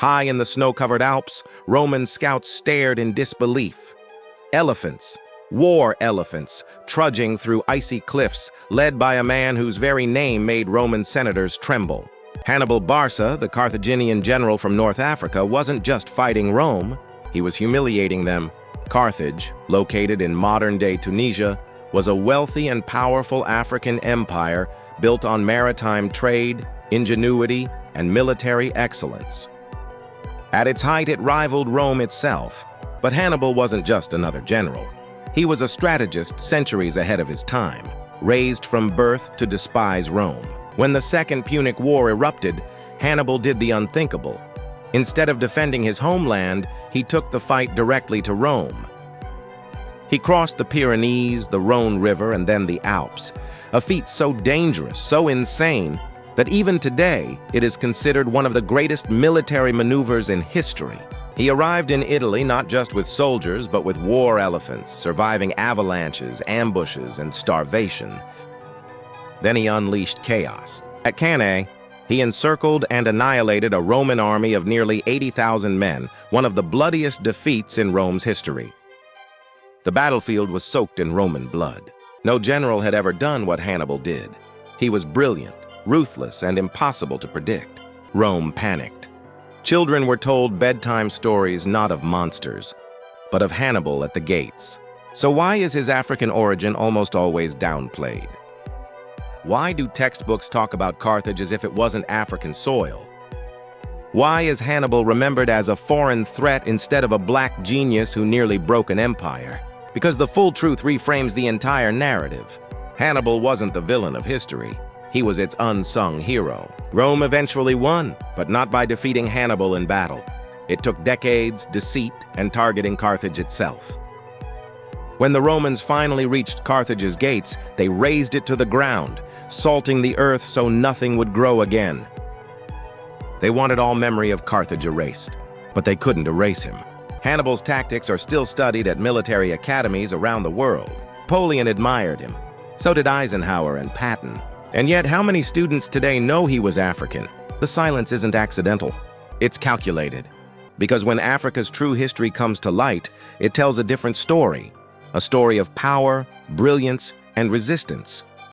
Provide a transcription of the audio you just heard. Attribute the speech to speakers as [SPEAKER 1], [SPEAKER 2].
[SPEAKER 1] High in the snow-covered Alps, Roman scouts stared in disbelief. Elephants, war elephants, trudging through icy cliffs, led by a man whose very name made Roman senators tremble. Hannibal Barca, the Carthaginian general from North Africa, wasn't just fighting Rome, he was humiliating them. Carthage, located in modern-day Tunisia, was a wealthy and powerful African empire built on maritime trade, ingenuity, and military excellence. At its height, it rivaled Rome itself. But Hannibal wasn't just another general. He was a strategist centuries ahead of his time, raised from birth to despise Rome. When the Second Punic War erupted, Hannibal did the unthinkable. Instead of defending his homeland, he took the fight directly to Rome. He crossed the Pyrenees, the Rhone River, and then the Alps, a feat so dangerous, so insane, that even today it is considered one of the greatest military maneuvers in history. He arrived in Italy not just with soldiers, but with war elephants, surviving avalanches, ambushes, and starvation. Then he unleashed chaos. At Cannae, he encircled and annihilated a Roman army of nearly 80,000 men, one of the bloodiest defeats in Rome's history. The battlefield was soaked in Roman blood. No general had ever done what Hannibal did. He was brilliant, ruthless, and impossible to predict. Rome panicked. Children were told bedtime stories not of monsters, but of Hannibal at the gates. So why is his African origin almost always downplayed? Why do textbooks talk about Carthage as if it wasn't African soil? Why is Hannibal remembered as a foreign threat instead of a black genius who nearly broke an empire? Because the full truth reframes the entire narrative. Hannibal wasn't the villain of history. He was its unsung hero. Rome eventually won, but not by defeating Hannibal in battle. It took decades, deceit, and targeting Carthage itself. When the Romans finally reached Carthage's gates, they razed it to the ground, salting the earth so nothing would grow again. They wanted all memory of Carthage erased, but they couldn't erase him. Hannibal's tactics are still studied at military academies around the world. Napoleon admired him. So did Eisenhower and Patton. And yet, how many students today know he was African? The silence isn't accidental. It's calculated. Because when Africa's true history comes to light, it tells a different story. A story of power, brilliance, and resistance.